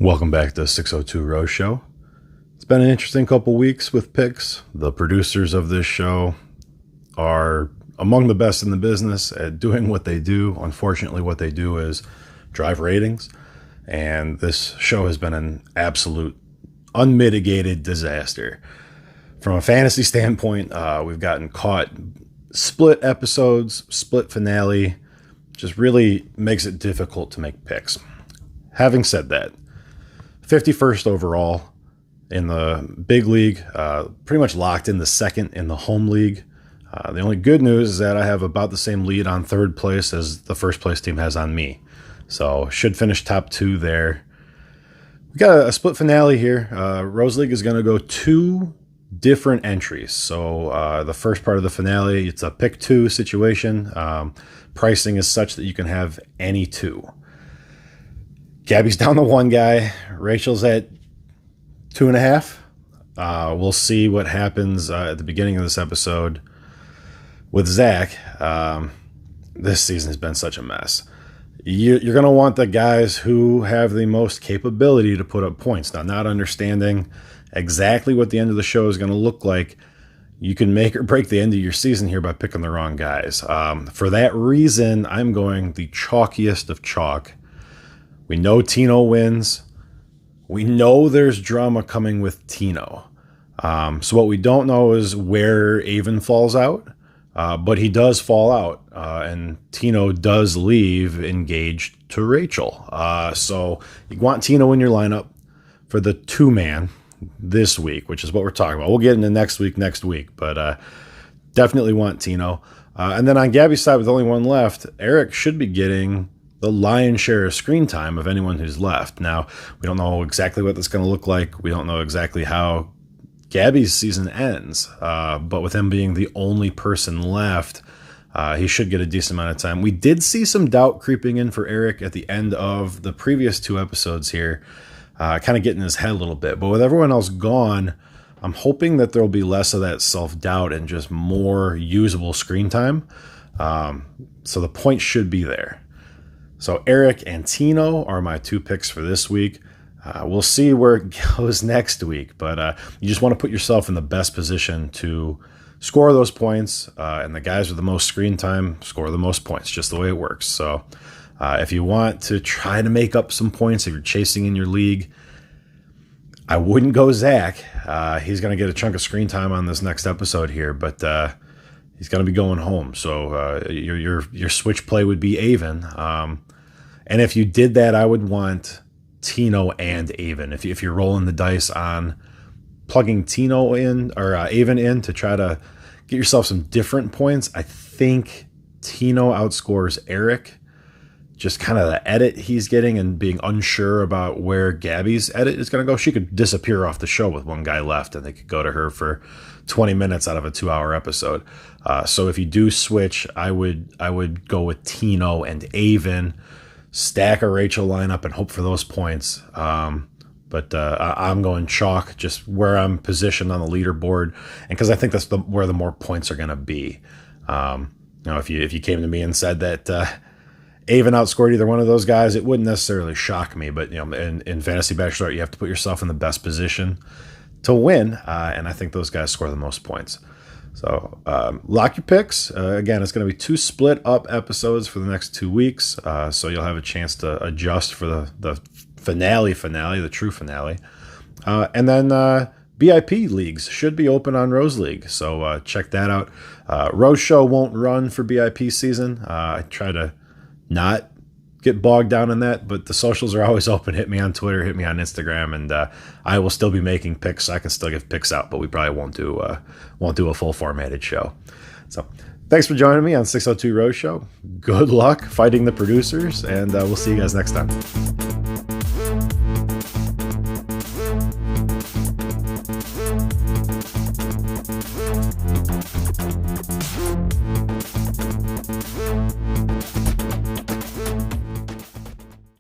Welcome back to 602 Rose Show. It's been an interesting couple weeks with picks. The producers of this show are among the best in the business at doing what they do. Unfortunately, what they do is drive ratings, and this show has been an absolute unmitigated disaster. From a fantasy standpoint, we've gotten caught split episodes, split finale, just really makes it difficult to make picks. Having said that, 51st overall in the big league, pretty much locked in the second in the home league. The only good news is that I have about the same lead on third place as the first place team has on me. So should finish top two there. We got a split finale here. Rose League is going to go two different entries. So the first part of the finale, it's a pick two situation. Pricing is such that you can have any two. Gabby's down to one guy. Rachel's at 2.5. We'll see what happens at the beginning of this episode with Zach. This season has been such a mess. You're going to want the guys who have the most capability to put up points. Now, not understanding exactly what the end of the show is going to look like, you can make or break the end of your season here by picking the wrong guys. For that reason, I'm going the chalkiest of chalk. We know Tino wins. We know there's drama coming with Tino. So what we don't know is where Avon falls out, but he does fall out, and Tino does leave engaged to Rachel. So you want Tino in your lineup for the two-man this week, which is what we're talking about. We'll get into next week, but definitely want Tino. And then on Gabby's side, with only one left, Eric should be getting the lion's share of screen time of anyone who's left. Now, we don't know exactly what that's going to look like. We don't know exactly how Gabby's season ends, but with him being the only person left, he should get a decent amount of time. We did see some doubt creeping in for Eric at the end of the previous two episodes here, kind of getting in his head a little bit. But with everyone else gone, I'm hoping that there'll be less of that self-doubt and just more usable screen time. So the point should be there. So Eric and Tino are my two picks for this week. We'll see where it goes next week, but you just want to put yourself in the best position to score those points, and the guys with the most screen time score the most points, just the way it works. So if you want to try to make up some points, if you're chasing in your league, I wouldn't go Zach. He's going to get a chunk of screen time on this next episode here, but he's going to be going home. So your switch play would be Avon. And if you did that, I would want Tino and Avon. If you're rolling the dice on plugging Tino in or Avon in to try to get yourself some different points, I think Tino outscores Eric. Just kind of the edit he's getting and being unsure about where Gabby's edit is going to go. She could disappear off the show with one guy left, and they could go to her for 20 minutes out of a 2-hour episode. So if you do switch, I would go with Tino and Avon, stack a Rachel lineup, and hope for those points. But I'm going chalk, just where I'm positioned on the leaderboard, and because I think that's where the more points are going to be. If you came to me and said that Avon outscored either one of those guys, it wouldn't necessarily shock me. But in Fantasy Bachelorette, you have to put yourself in the best position to win, and I think those guys score the most points. So lock your picks. Again, it's going to be two split up episodes for the next 2 weeks, so you'll have a chance to adjust for the finale, the true finale. And then BIP leagues should be open on Rose League, so check that out. Rose Show won't run for BIP season. I try to not get bogged down in that, but the socials are always open. Hit me on Twitter, hit me on Instagram, and I will still be making picks. So I can still give picks out, but we probably won't do a full formatted show. So thanks for joining me on 602 Rose Show. Good luck fighting the producers, and we'll see you guys next time.